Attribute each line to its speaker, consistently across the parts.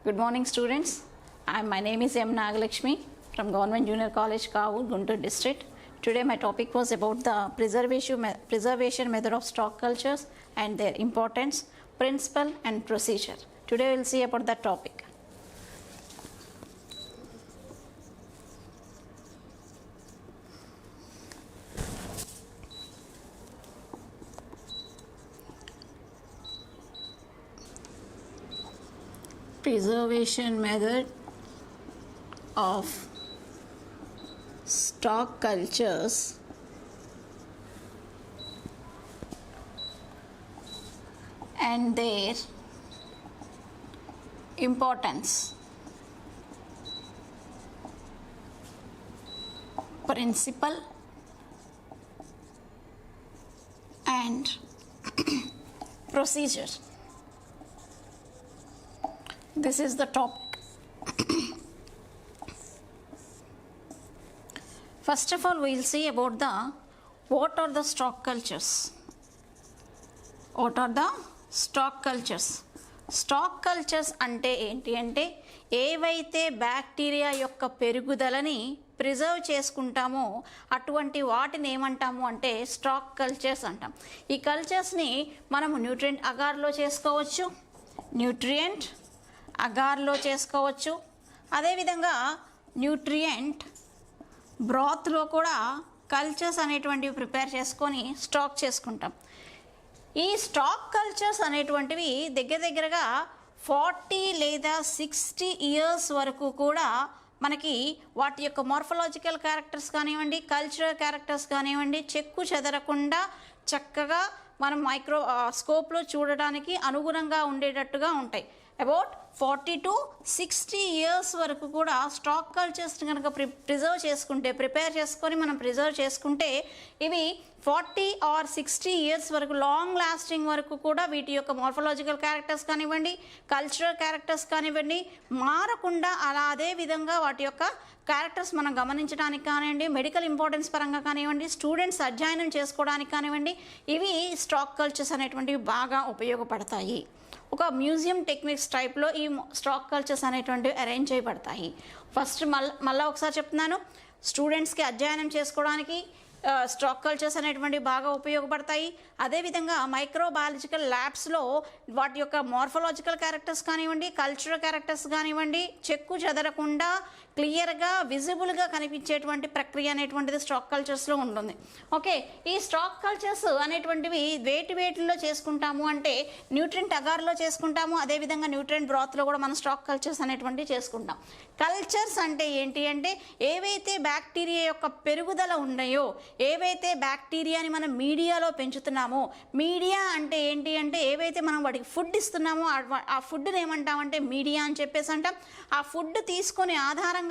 Speaker 1: Good morning, students. My name is M. Nagalakshmi from Government Junior College, Kavur, Guntur district. Today my topic was about the preservation method of stock cultures and their importance, principle and procedure. Today we will see about that topic. Preservation method of stock cultures and their importance, principle and procedure. This is the topic. First of all, we will see about what are the stock cultures. What are the stock cultures? Stock cultures అంటే ఏంటి అంటే ఏవైతే bacteria యొక్క పెరుగుదలని preserve చేసుకుంటామో అటువంటి వాటిని ఏమంటాము అంటే స్టాక్ కల్చర్స్ అంటాం. ఈ కల్చర్స్ని మనము న్యూట్రియంట్ అగార్లో చేసుకోవచ్చు, న్యూట్రియంట్ అగార్లో చేసుకోవచ్చు, అదేవిధంగా న్యూట్రియంట్ బ్రాత్లో కూడా కల్చర్స్ అనేటువంటివి ప్రిపేర్ చేసుకొని స్టాక్ చేసుకుంటాం. ఈ స్టాక్ కల్చర్స్ అనేటువంటివి దగ్గరగా 40 లేదా 60 ఇయర్స్ వరకు కూడా మనకి వాటి యొక్క మార్ఫలాజికల్ క్యారెక్టర్స్ కానివ్వండి, కల్చరల్ క్యారెక్టర్స్ కానివ్వండి చెక్కు చెదరకుండా చక్కగా మనం మైక్రోస్కోప్లో చూడడానికి అనుగుణంగా ఉండేటట్టుగా ఉంటాయి. అబౌట్ 40 to 60 ఇయర్స్ వరకు కూడా స్టాక్ కల్చర్స్ని కనుక ప్రిజర్వ్ చేసుకుంటే, ప్రిపేర్ చేసుకొని మనం ప్రిజర్వ్ చేసుకుంటే ఇవి 40 or 60 ఇయర్స్ వరకు లాంగ్ లాస్టింగ్ వరకు కూడా వీటి యొక్క మార్ఫలాజికల్ క్యారెక్టర్స్ కానివ్వండి, కల్చరల్ క్యారెక్టర్స్ కానివ్వండి మారకుండా అలా అదే విధంగా వాటి యొక్క క్యారెక్టర్స్ మనం గమనించడానికి కానివ్వండి, మెడికల్ ఇంపార్టెన్స్ పరంగా కానివ్వండి, స్టూడెంట్స్ అధ్యయనం చేసుకోవడానికి కానివ్వండి, ఇవి స్టాక్ కల్చర్స్ అనేటువంటివి బాగా ఉపయోగపడతాయి. ఒక మ్యూజియం టెక్నిక్స్ టైప్లో ఈ స్టాక్ కల్చర్స్ అనేటువంటివి అరేంజ్ చేయబడతాయి. ఫస్ట్ మళ్ళీ ఒకసారి చెప్తున్నాను, స్టూడెంట్స్కి అధ్యయనం చేసుకోవడానికి స్టాక్ కల్చర్స్ అనేటువంటివి బాగా ఉపయోగపడతాయి. అదేవిధంగా మైక్రోబయాలజికల్ ల్యాబ్స్లో వాటి యొక్క మార్ఫలాజికల్ క్యారెక్టర్స్ కానివ్వండి, కల్చరల్ క్యారెక్టర్స్ కానివ్వండి చెక్కు చెదరకుండా క్లియర్గా విజిబుల్గా కనిపించేటువంటి ప్రక్రియ అనేటువంటిది స్టాక్ కల్చర్స్లో ఉంటుంది. ఓకే, ఈ స్టాక్ కల్చర్స్ అనేటువంటివి వేటిలో చేసుకుంటాము అంటే న్యూట్రియంట్ అగార్లో చేసుకుంటాము, అదేవిధంగా న్యూట్రియంట్ బ్రాత్లో కూడా మనం స్టాక్ కల్చర్స్ అనేటువంటివి చేసుకుంటాం. కల్చర్స్ అంటే ఏంటి అంటే ఏవైతే బ్యాక్టీరియా యొక్క పెరుగుదల ఉన్నాయో, ఏవైతే బ్యాక్టీరియాని మనం మీడియాలో పెంచుతున్నామో, మీడియా అంటే ఏంటి అంటే ఏవైతే మనం వాటికి ఫుడ్ ఇస్తున్నామో ఆ ఫుడ్ని ఏమంటామంటే మీడియా అని చెప్పేసి అంటాం. ఆ ఫుడ్ తీసుకొని ఆధారంగా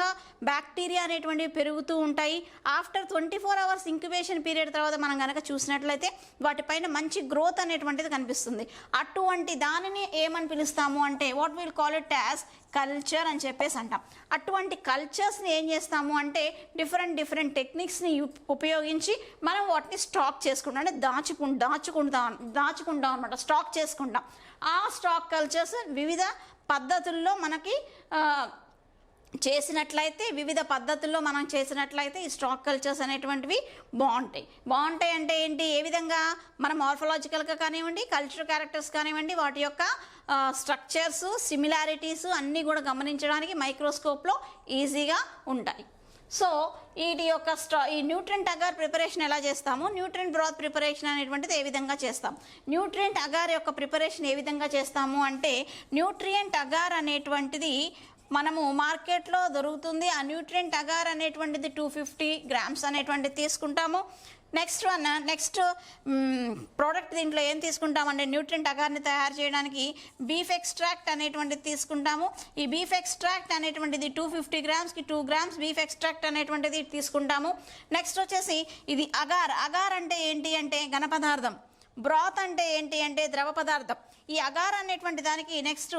Speaker 1: బ్యాక్టీరియా అనేటువంటివి పెరుగుతూ ఉంటాయి. ఆఫ్టర్ 24 అవర్స్ ఇంక్యుబేషన్ పీరియడ్ తర్వాత మనం కనుక చూసినట్లయితే వాటిపైన మంచి గ్రోత్ అనేటువంటిది కనిపిస్తుంది. అటువంటి దానిని ఏమని పిలుస్తాము అంటే what will call it as culture అని చెప్పేసి అంటాం. అటువంటి కల్చర్స్ని ఏం చేస్తాము అంటే డిఫరెంట్ టెక్నిక్స్ని ఉపయోగించి మనం వాటిని స్టాక్ చేసుకుంటాం, అంటే దాచుకుంటాం అనమాట, స్టాక్ చేసుకుంటాం. ఆ స్టాక్ కల్చర్స్ వివిధ పద్ధతుల్లో మనకి వివిధ పద్ధతుల్లో మనం చేసినట్లయితే ఈ స్టాక్ కల్చర్స్ అనేటువంటివి బాగుంటాయి అంటే ఏంటి, ఏ విధంగా మన మార్ఫలాజికల్గా కానివ్వండి, కల్చరల్ క్యారెక్టర్స్ కానివ్వండి, వాటి యొక్క స్ట్రక్చర్స్ సిమిలారిటీస్ అన్నీ కూడా గమనించడానికి మైక్రోస్కోప్లో ఈజీగా ఉంటాయి. సో వీటి యొక్క ఈ న్యూట్రియంట్ అగార్ ప్రిపరేషన్ ఎలా చేస్తాము, న్యూట్రియంట్ బ్రాత్ ప్రిపరేషన్ అనేటువంటిది ఏ విధంగా చేస్తాం. న్యూట్రియంట్ అగార్ యొక్క ప్రిపరేషన్ ఏ విధంగా చేస్తాము అంటే న్యూట్రియంట్ అగార్ అనేటువంటిది మనము మార్కెట్లో దొరుకుతుంది. ఆ న్యూట్రియంట్ అగార్ అనేటువంటిది 250 grams అనేటువంటిది తీసుకుంటాము. నెక్స్ట్ ప్రోడక్ట్ దీంట్లో ఏం తీసుకుంటామంటే న్యూట్రియంట్ అగార్ని తయారు చేయడానికి బీఫ్ ఎక్స్ట్రాక్ట్ అనేటువంటిది తీసుకుంటాము. ఈ బీఫ్ ఎక్స్ట్రాక్ట్ అనేటువంటిది 250 grams కి 2 grams బీఫ్ ఎక్స్ట్రాక్ట్ అనేటువంటిది తీసుకుంటాము. నెక్స్ట్ వచ్చేసి ఇది అగార్ అంటే ఏంటి అంటే ఘన పదార్థం, బ్రాత్ అంటే ఏంటి అంటే ద్రవ పదార్థం. ఈ అగార్ అనేటువంటి దానికి నెక్స్ట్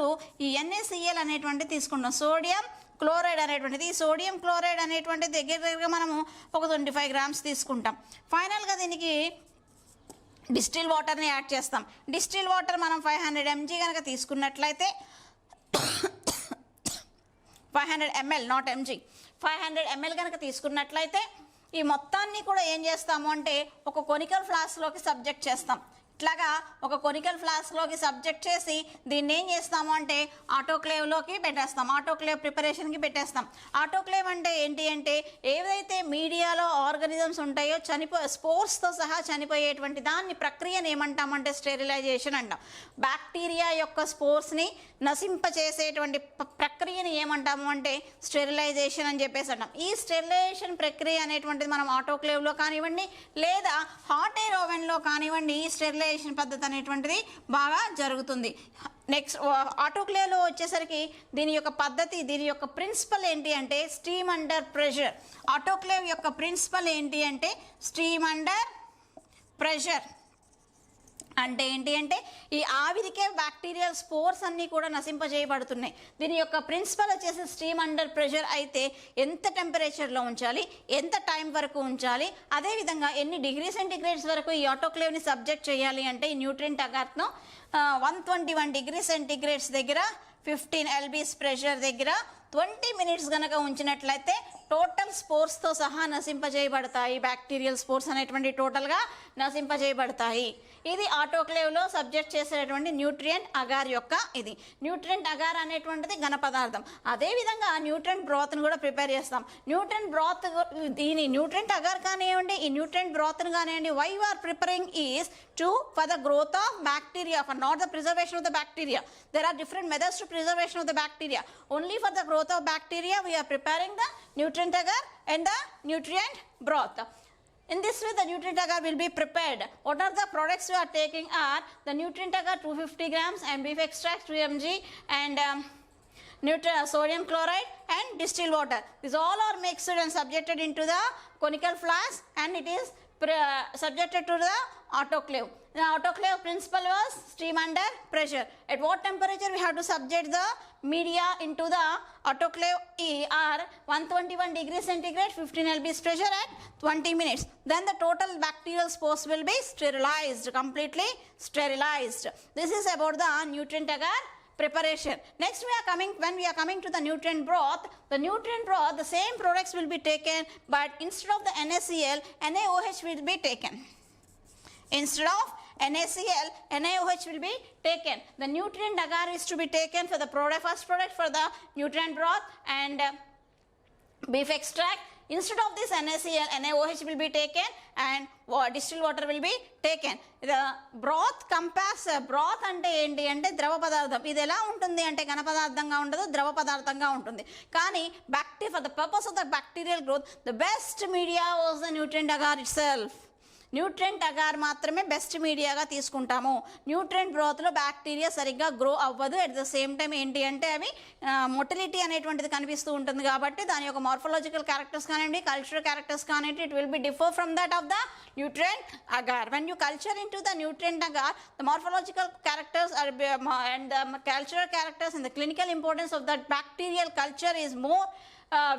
Speaker 1: ఈ NaCl అనేటువంటిది తీసుకుంటాం, సోడియం క్లోరైడ్ అనేటువంటిది. ఈ సోడియం క్లోరైడ్ అనేటువంటిది దగ్గరగా మనము ఒక 25 grams తీసుకుంటాం. ఫైనల్గా దీనికి డిస్టిల్ వాటర్ని యాడ్ చేస్తాం. డిస్టిల్ వాటర్ మనం 500 mg కనుక తీసుకున్నట్లయితే 500 ml, నాట్ mg. 500 ml కనుక తీసుకున్నట్లయితే ఈ మొత్తాన్ని కూడా ఏం చేస్తాము అంటే ఒక కొనికల్ ఫ్లాస్క్లోకి సబ్జెక్ట్ చేస్తాం. ఇట్లాగా ఒక కొనికల్ ఫ్లాస్క్లోకి సబ్జెక్ట్ చేసి దీన్ని ఏం చేస్తాము అంటే ఆటోక్లేవ్లోకి పెట్టేస్తాం, ఆటోక్లేవ్ ప్రిపరేషన్కి పెట్టేస్తాం. ఆటోక్లేవ్ అంటే ఏంటి అంటే ఏదైతే మీడియాలో ఆర్గానిజమ్స్ ఉంటాయో స్పోర్స్తో సహా చనిపోయేటువంటి దాన్ని ప్రక్రియను ఏమంటామంటే స్టెరిలైజేషన్ అంటాం. బ్యాక్టీరియా యొక్క స్పోర్స్ని నశింపచేసేటువంటి ప్రక్రియని ఏమంటాము అంటే స్టెరిలైజేషన్ అని చెప్పేసి అంటాం. ఈ స్టెరిలైజేషన్ ప్రక్రియ అనేటువంటిది మనం ఆటోక్లేవ్లో కానివ్వండి లేదా హాట్ ఎయిర్ ఓవెన్లో కానివ్వండి ఈ స్టెరిలైజేషన్ పద్ధతి అనేటువంటిది బాగా జరుగుతుంది. నెక్స్ట్ ఆటోక్లేవ్లో వచ్చేసరికి దీని యొక్క పద్ధతి, దీని యొక్క ప్రిన్సిపల్ ఏంటి అంటే స్టీమ్ అండర్ ప్రెషర్. ఆటోక్లేవ్ యొక్క ప్రిన్సిపల్ ఏంటి అంటే స్టీమ్ అండర్ ప్రెషర్. అంటే ఏంటి అంటే ఈ ఆవిరికే బ్యాక్టీరియల్ స్పోర్స్ అన్నీ కూడా నశింపజేయబడుతున్నాయి. దీని యొక్క ప్రిన్సిపల్ వచ్చేసి స్టీమ్ అండర్ ప్రెషర్. అయితే ఎంత టెంపరేచర్లో ఉంచాలి, ఎంత టైం వరకు ఉంచాలి, అదేవిధంగా ఎన్ని డిగ్రీ సెంటిగ్రేడ్స్ వరకు ఈ ఆటోక్లేవ్ని సబ్జెక్ట్ చేయాలి అంటే ఈ న్యూట్రియంట్ అగార్ను 121 డిగ్రీ సెంటిగ్రేడ్స్ దగ్గర 15 lbs ప్రెషర్ దగ్గర 20 minutes కనుక ఉంచినట్లయితే టోటల్ స్పోర్స్తో సహా నశింపజేయబడతాయి. బ్యాక్టీరియల్ స్పోర్స్ అనేటువంటి టోటల్గా నశింపజేయబడతాయి. ఇది ఆటోక్లేవ్లో సబ్జెక్ట్ చేసేటువంటి న్యూట్రియంట్ అగార్ యొక్క ఇది. న్యూట్రియంట్ అగార్ అనేటువంటిది ఘన పదార్థం. అదేవిధంగా న్యూట్రియంట్ బ్రాత్ను కూడా ప్రిపేర్ చేస్తాం. న్యూట్రియంట్ బ్రాత్ దీని న్యూట్రియంట్ అగార్ కానివ్వండి, ఈ న్యూట్రియంట్ బ్రాత్ను కానివ్వండి, why you are preparing is for the growth of bacteria, for not the preservation of the bacteria. There are different methods to preservation of the bacteria. Only for the growth of bacteria we are preparing the nutrient agar and the nutrient broth. In this way the nutrient agar will be prepared. What are the products we are taking are the nutrient agar 250 grams and beef extract 3 mg and sodium chloride and distilled water. These all are mixed and subjected into the conical flask and it is subjected to the autoclave. The autoclave principle was steam under pressure. At what temperature we have to subject the media into the autoclave are 121 degrees centigrade, 15 lbs pressure at 20 minutes. Then the total bacterial spores will be sterilized, completely sterilized. This is about the nutrient agar preparation. Next when we are coming to the nutrient broth, the same products will be taken, but instead of the NaCl, NaOH will be taken. Instead of NaCl, NaOH will be taken. The nutrient agar is to be taken for the first product for the nutrient broth and beef extract. Instead of this NaCl, NaOH will be taken and distilled water will be taken. The broth broth అంటే ఏంటి అంటే ద్రవ పదార్థం. ఇది ఎలా ఉంటుంది అంటే ఘన పదార్థంగా ఉండదు, ద్రవ పదార్థంగా ఉంటుంది. కానీ for the purpose of the bacterial growth, the best media was the nutrient agar itself. Nutrient agar మాత్రమే బెస్ట్ మీడియాగా తీసుకుంటాము. న్యూట్రియంట్ బ్రోత్లో బ్యాక్టీరియా సరిగ్గా గ్రో అవ్వదు. అట్ ద సేమ్ టైం ఏంటి అంటే అవి మొటిలిటీ అనేటువంటిది కనిపిస్తూ ఉంటుంది. కాబట్టి దాని యొక్క మార్ఫలాజికల్ క్యారెక్టర్స్ కానివ్వండి, కల్చరల్ క్యారెక్టర్స్ కానివ్వండి, it will be differ from that of the nutrient agar. When you culture in to the nutrient agar, the morphological characters and the cultural characters and the clinical importance of that bacterial culture is more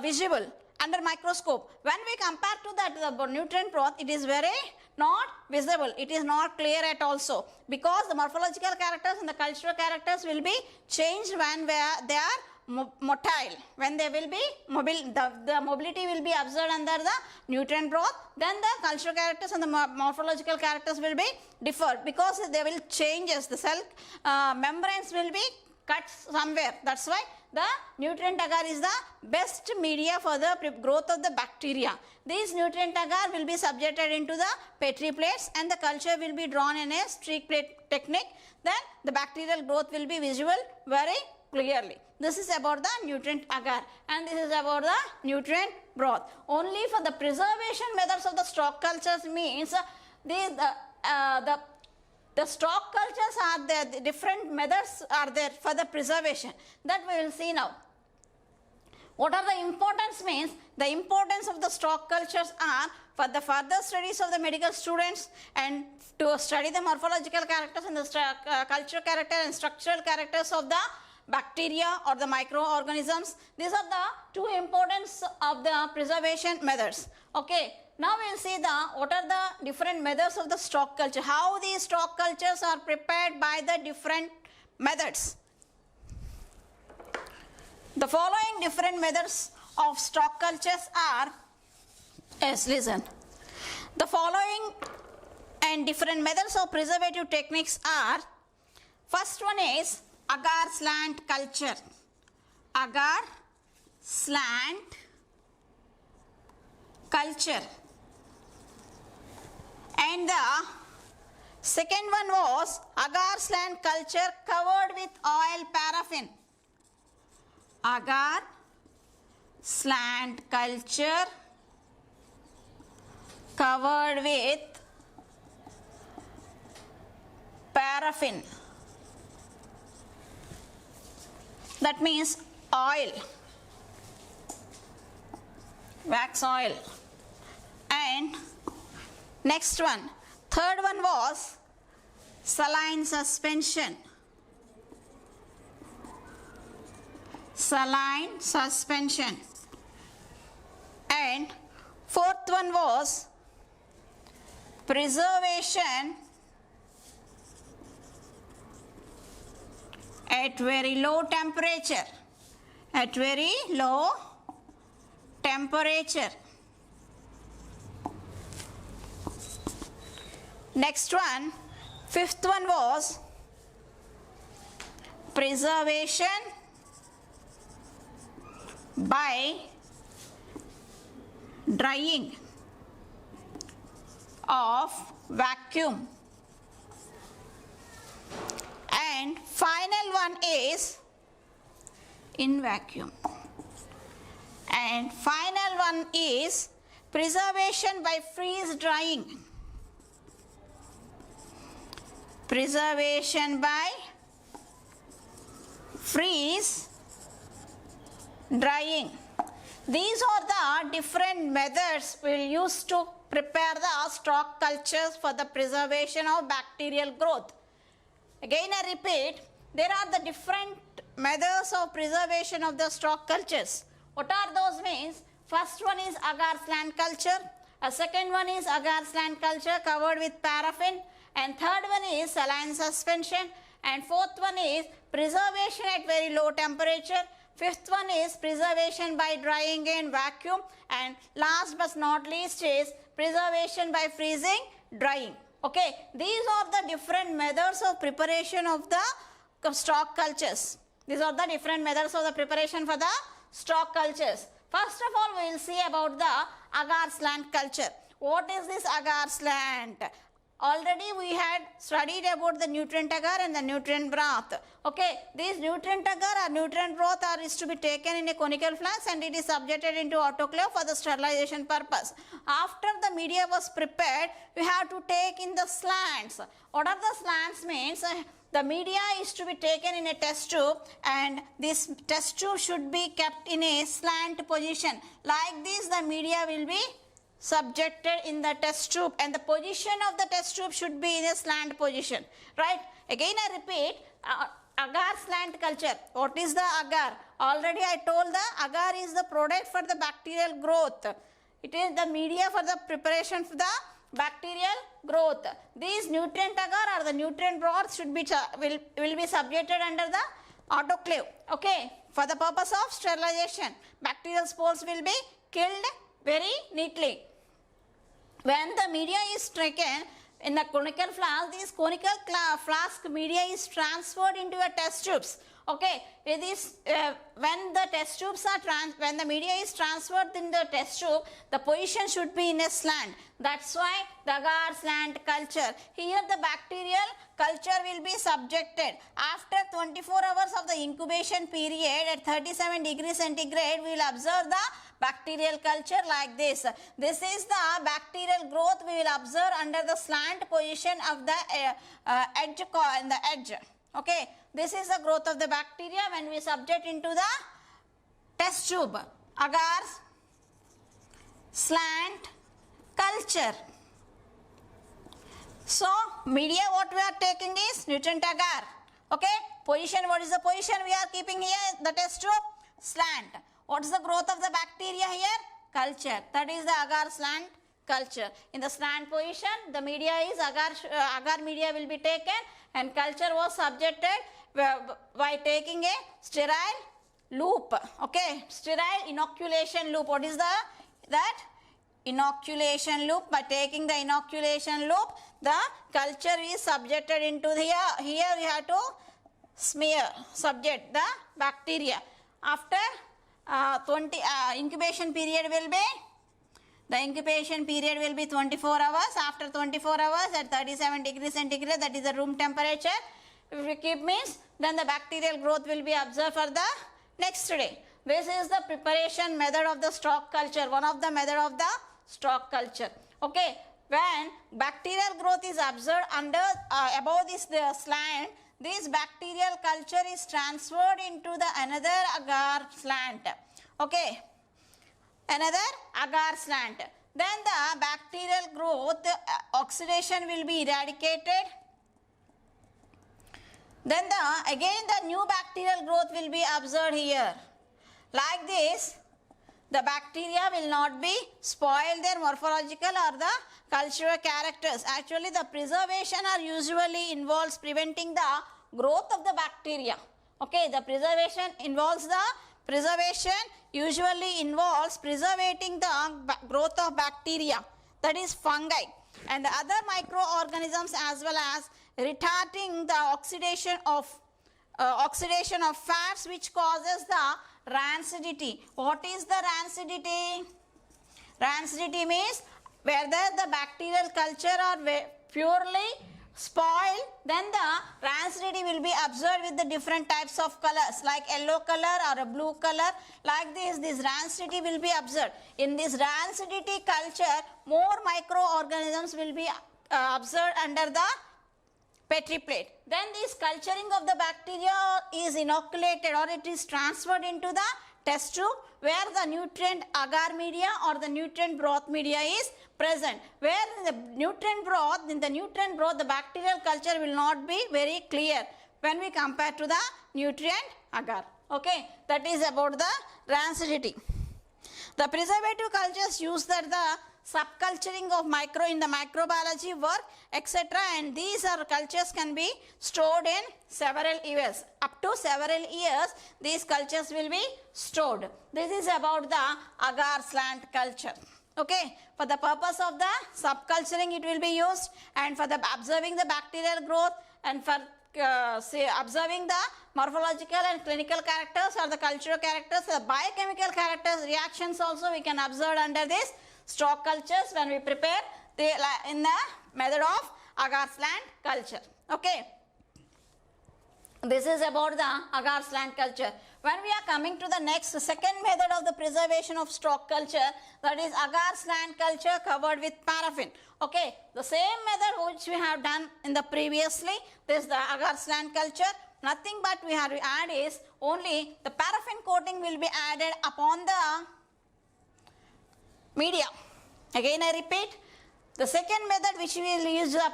Speaker 1: visible under microscope. When we compare to that the nutrient broth, it is very not visible, it is not clear at also, because the morphological characters and the cultural characters will be changed when they are motile. When they will be mobile, the mobility will be observed under the nutrient broth. Then the cultural characters and the morphological characters will be differ, because they will changes. The cell membranes will be cut somewhere. That's why the nutrient agar is the best media for the growth of the bacteria. These nutrient agar will be subjected into the Petri plates and the culture will be drawn in a streak plate technique. Then the bacterial growth will be visible very clearly. This is about the nutrient agar and this is about the nutrient broth. Only for the preservation methods of the stock cultures means the stock cultures are there, the different methods are there for the preservation, that we will see now. What are the importance means? The importance of the stock cultures are for the further studies of the medical students and to study the morphological characters and the cultural character and structural characters of the bacteria or the microorganisms. These are the two importance of the preservation methods. Okay. Now we will see what are the different methods of the stock culture, how these stock cultures are prepared by the different methods. The following different methods of stock cultures are, yes, listen. The following and different methods of preservative techniques are, first one is agar slant culture. Agar slant culture. And the second one was agar slant culture covered with oil paraffin. Agar slant culture covered with paraffin. That means oil, wax oil. And next one, third one was saline suspension. Saline suspension. And fourth one was preservation at very low temperature. At very low temperature. Next one, fifth one was preservation by drying of vacuum. And final one is in vacuum. And final one is preservation by freeze drying. Preservation by freeze drying. These are the different methods we will use to prepare the stock cultures for the preservation of bacterial growth. Again I repeat, there are the different methods of preservation of the stock cultures. What are those means? First one is agar slant culture, a second one is agar slant culture covered with paraffin, and third one is saline suspension, and fourth one is preservation at very low temperature, fifth one is preservation by drying in vacuum, and last but not least is preservation by freezing drying. Okay, these are the different methods of preparation of the stock cultures. These are the different methods of the preparation for the stock cultures. First of all, we will see about the agar slant culture. What is this agar slant? Already we had studied about the nutrient agar and the nutrient broth. Okay, this nutrient agar or nutrient broth is to be taken in a conical flask and it is subjected into autoclave for the sterilization purpose. After the media was prepared, we have to take in the slants. What are the slants means? The media is to be taken in a test tube and this test tube should be kept in a slant position. Like this, the media will be subjected in the test tube and the position of the test tube should be in a slant position, right? Again I repeat, agar slant culture. What is the agar? Already I told the agar is the product for the bacterial growth. It is the media for the preparation for the bacterial growth. These nutrient agar or the nutrient broth should be will be subjected under the autoclave. Okay, for the purpose of sterilization, bacterial spores will be killed very neatly. When the media is taken in a conical flask, this conical flask media is transferred into a test tubes. Okay, it is when the test tubes are when the media is transferred in the test tube, the position should be in a slant. That's why the agar slant culture. Here the bacterial culture will be subjected. After 24 hours of the incubation period at 37 degrees centigrade, we will observe the bacterial culture like this. This is the bacterial growth we will observe under the slant position of the edge. Okay, this is the growth of the bacteria when we subject into the test tube. Agar slant culture. So media what we are taking is nutrient agar. Okay, position, what is the position we are keeping here? The test tube, slant. What is the growth of the bacteria here? Culture. That is the agar slant culture. In the slant position, the media is agar media will be taken and culture was subjected by taking a sterile loop. Okay, sterile inoculation loop. What is that? Inoculation loop. By taking the inoculation loop, the culture is subjected into here we have to subject the bacteria. After 20 incubation period will be, the incubation period will be 24 hours. After 24 hours at 37 degrees centigrade, that is the room temperature, if we keep means, then the bacterial growth will be observed for the next day. This is the preparation method of the stalk culture, one of the method of the stalk culture. Okay, when bacterial growth is observed under above this slant, this bacterial culture is transferred into the another agar slant. Okay, another agar slant. Then the bacterial growth oxidation will be eradicated. Then again the new bacterial growth will be observed here. Like this, the bacteria will not be spoil their morphological or the cultural characters. Actually, the preservation are usually involves preventing the growth of the bacteria. Okay, the preservation usually involves preserving the growth of bacteria, that is fungi, and the other microorganisms, as well as retarding the oxidation of fats, which causes the rancidity. What is the rancidity? Rancidity means whether the bacterial culture are purely spoiled, then the rancidity will be observed with the different types of colors, like yellow color or a blue color. Like this rancidity will be observed. In this rancidity culture, more microorganisms will be observed under the Petri plate. Then this culturing of the bacteria is inoculated, or it is transferred into the test tube, where the nutrient agar media or the nutrient broth media is present. Where in the nutrient broth, the bacterial culture will not be very clear when we compare to the nutrient agar. Okay, that is about the rancidity. The preservative cultures use that the subculturing of in the microbiology work, etc., and these cultures can be stored in several years. Up to several years, these cultures will be stored. This is about the agar slant culture. Okay, for the purpose of the subculturing it will be used, and for the observing the bacterial growth, and for observing the morphological and clinical characters or the cultural characters, the biochemical characters, reactions also we can observe under this stalk cultures when we prepare in the method of agar slant culture. Okay, this is about the agar slant culture. When we are coming to the next second method of the preservation of stalk culture, that is agar slant culture covered with paraffin. Okay, the same method which we have done in the previously, this is the agar slant culture. Nothing but we have to add is only the paraffin coating will be added upon the media. Again I repeat, the second method which we will use the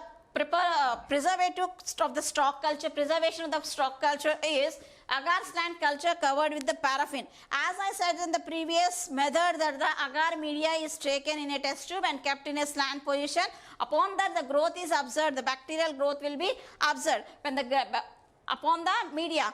Speaker 1: preservative of the stalk culture, preservation of the stalk culture, is agar slant culture covered with the paraffin. As I said in the previous method, that the agar media is taken in a test tube and kept in a slant position. Upon that the growth is observed, the bacterial growth will be observed when upon the media.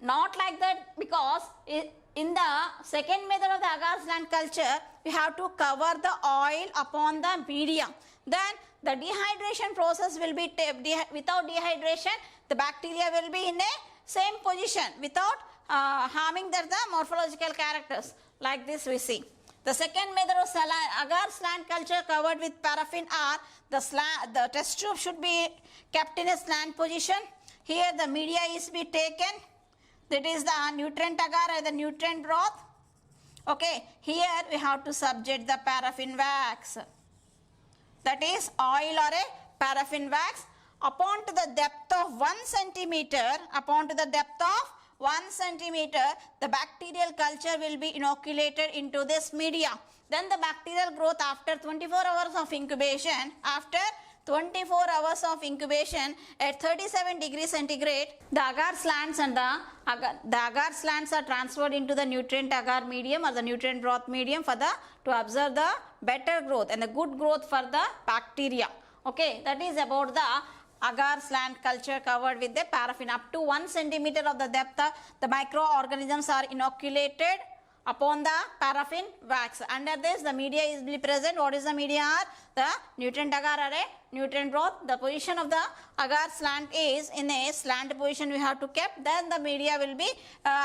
Speaker 1: Not like that, because in the second method of the agar slant culture, we have to cover the oil upon the media. Then the dehydration process will be without dehydration, the bacteria will be in a same position without harming the morphological characters. Like this we see. The second method of agar slant culture covered with paraffin are the test tube should be kept in a slant position. Here the media is be taken. That is the nutrient agar or the nutrient broth. Okay, here we have to subject the paraffin wax. That is oil or a paraffin wax upon to the depth of 1 centimeter. Upon to the depth of 1 centimeter, the bacterial culture will be inoculated into this media. Then the bacterial growth after 24 hours of incubation, at 37 degrees centigrade, the agar slants and the agar slants are transferred into the nutrient agar medium or the nutrient broth medium to observe the better growth and the good growth for the bacteria. Okay, that is about the agar slant culture covered with the paraffin. Up to 1 centimeter of the depth, the microorganisms are inoculated upon the paraffin wax. Under this, the media is present. What is the media are? The nutrient agar array, nutrient broth. The position of the agar slant is in a slant position we have to keep. Then the media will be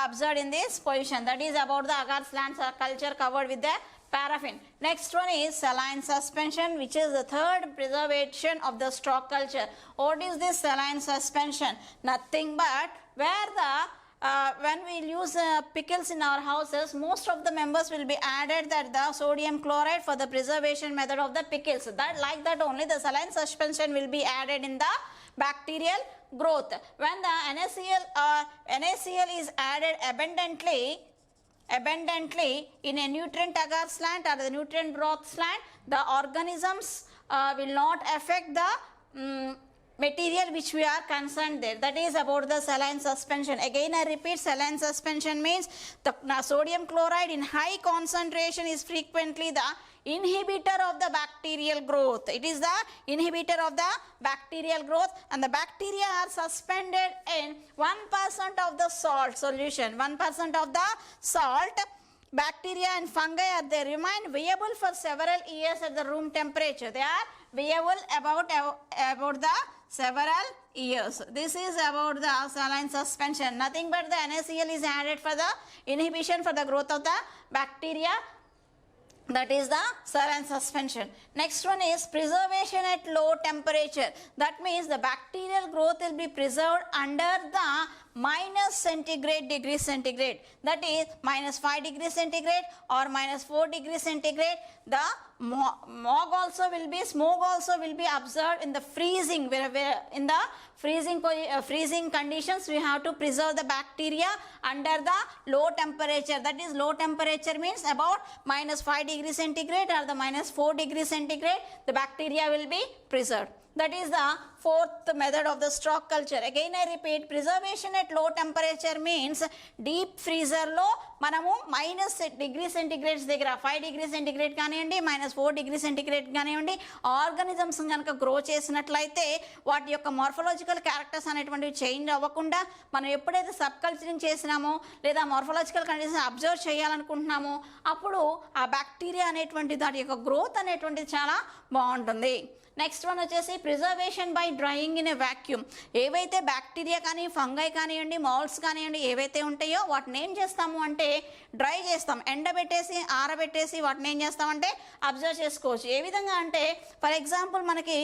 Speaker 1: observed in this position. That is about the agar slant culture covered with the paraffin. Next one is saline suspension, which is the third preservation of the stalk culture. What is this saline suspension? Nothing but where the when we use pickles in our houses, most of the members will be added that the sodium chloride for the preservation method of the pickles. That like that only the saline suspension will be added in the bacterial growth. When the NaCl is added abundantly in a nutrient agar slant or the nutrient broth slant, the organisms will not affect the material which we are concerned there. That is about the saline suspension. Again I repeat, saline suspension means the sodium chloride in high concentration is frequently the inhibitor of the bacterial growth. It is the inhibitor of the bacterial growth, and the bacteria are suspended in 1% of the salt solution. 1% of the salt. Bacteria and fungi they remain viable for several years at the room temperature. They are viable about the several years. This is about the saline suspension. Nothing but the NaCl is added for the inhibition for the growth of the bacteria. That is the saline suspension. Next one is preservation at low temperature. That means the bacterial growth will be preserved under the -degree centigrade. That is -5 degrees centigrade or -4 degrees centigrade. The smoke also will be observed in the freezing, where in the freezing conditions we have to preserve the bacteria under the low temperature. That is low temperature means about -5 degrees centigrade or the -4 degrees centigrade. The bacteria will be preserved. That is the fourth method of the stalk culture. Again I repeat, preservation at low temperature means deep freezer lo manamu -degree centigrades దగ్గర 5 degree centigrade కానివ్వండి -4 degree centigrade కానివ్వండి organisms కనుక grow చేసినట్లయితే వాటి యొక్క morphological characters అనేటువంటివి change అవ్వకుండా మనం ఎప్పుడైతే సబ్ కల్చరింగ్ చేసినామో లేదా మార్ఫలాజికల్ కండిషన్ అబ్జర్వ్ చేయాలనుకుంటున్నామో అప్పుడు ఆ బ్యాక్టీరియా అనేటువంటి దాని యొక్క గ్రోత్ అనేటువంటిది చాలా బాగుంటుంది. నెక్స్ట్ వన్ వచ్చేసి preservation by drying in a vacuum. ఏవైతే బ్యాక్టీరియా కానీ ఫంగై కానివ్వండి మాల్స్ కానివ్వండి ఏవైతే ఉంటాయో వాటిని ఏం చేస్తాము అంటే డ్రై చేస్తాం, ఎండబెట్టేసి ఆరబెట్టేసి వాటిని ఏం చేస్తామంటే అబ్జర్వ్ చేసుకోవచ్చు. ఏ విధంగా అంటే ఫర్ ఎగ్జాంపుల్ మనకి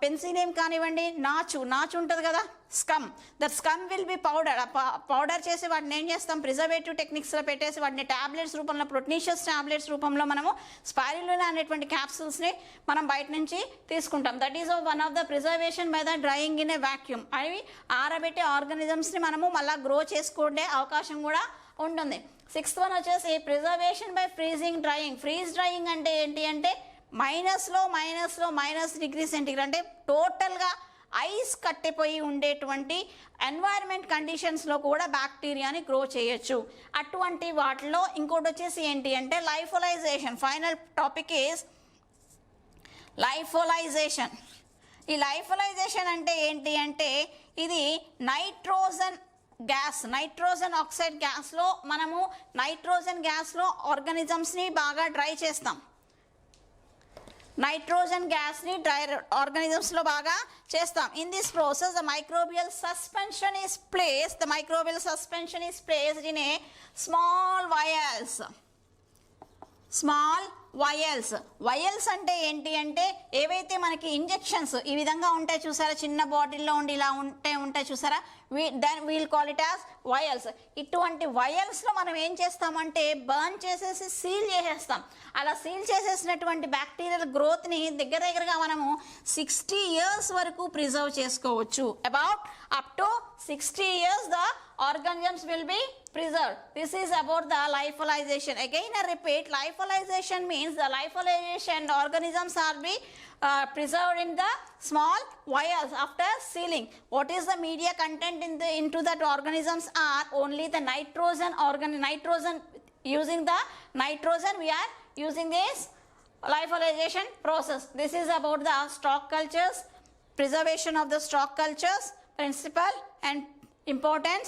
Speaker 1: పెన్సిలియం కానివ్వండి నాచు ఉంటుంది కదా స్కమ్, దట్ స్కమ్ విల్ బి పౌడర్ చేసి వాటిని ఏం చేస్తాం ప్రిజర్వేటివ్ టెక్నిక్స్లో పెట్టేసి వాటిని టాబ్లెట్స్ రూపంలో ప్రొటీషియస్ టాబ్లెట్స్ రూపంలో మనము స్పైరులినా అనేటువంటి క్యాప్సూల్స్ని మనం బయట నుంచి తీసుకుంటాం. That is one of the preservation by the drying in a vacuum. అవి ఆరబెట్టే ఆర్గానిజమ్స్ని మనము మళ్ళీ గ్రో చేసుకునే అవకాశం కూడా ఉంటుంది. సిక్స్త్ వన్ వచ్చేసి preservation by freezing drying. Freeze drying అంటే ఏంటి అంటే మైనస్ డిగ్రీ సెంటిగ్రేడ్ అంటే టోటల్గా ఐస్ కట్టిపోయి ఉండేటువంటి ఎన్వైరన్మెంట్ కండిషన్స్లో కూడా బ్యాక్టీరియాని గ్రో చేయొచ్చు. అటువంటి వాటిలో ఇంకోటి వచ్చేసి ఏంటి అంటే liberalisation. Final topic is liberalisation. ఈ లైఫోలైజేషన్ అంటే ఏంటి అంటే ఇది నైట్రోజన్ ఆక్సైడ్ గ్యాస్లో మనము నైట్రోజన్ గ్యాస్లో ఆర్గానిజమ్స్ని బాగా డ్రై చేస్తాం. నైట్రోజన్ గ్యాస్ని డ్రై ఆర్గానిజమ్స్లో బాగా చేస్తాం. In this process the microbial suspension is placed in a small వయల్స్ అంటే ఏంటి అంటే ఏవైతే మనకి ఇంజెక్షన్స్ ఈ విధంగా ఉంటాయి చూసారా, చిన్న బాటిల్లో ఉండి ఇలా ఉంటాయి చూసారా, we'll call it as vials. ఇటువంటి వయల్స్లో మనం ఏం చేస్తామంటే బర్న్ చేసేసి సీల్ చేసేస్తాం. అలా సీల్ చేసేసినటువంటి బ్యాక్టీరియల్ గ్రోత్ని దగ్గరగా మనము 60 years వరకు ప్రిజర్వ్ చేసుకోవచ్చు. About up to 60 years the organisms will be preserved. This is about the lyophilization. Again I repeat, lyophilization means the organisms are be preserved in the small vials after sealing. What is the media content into that organisms are only the nitrogen. Using the nitrogen we are using this lyophilization process. This is about the stalk cultures. preservation of the stock cultures, principle and importance,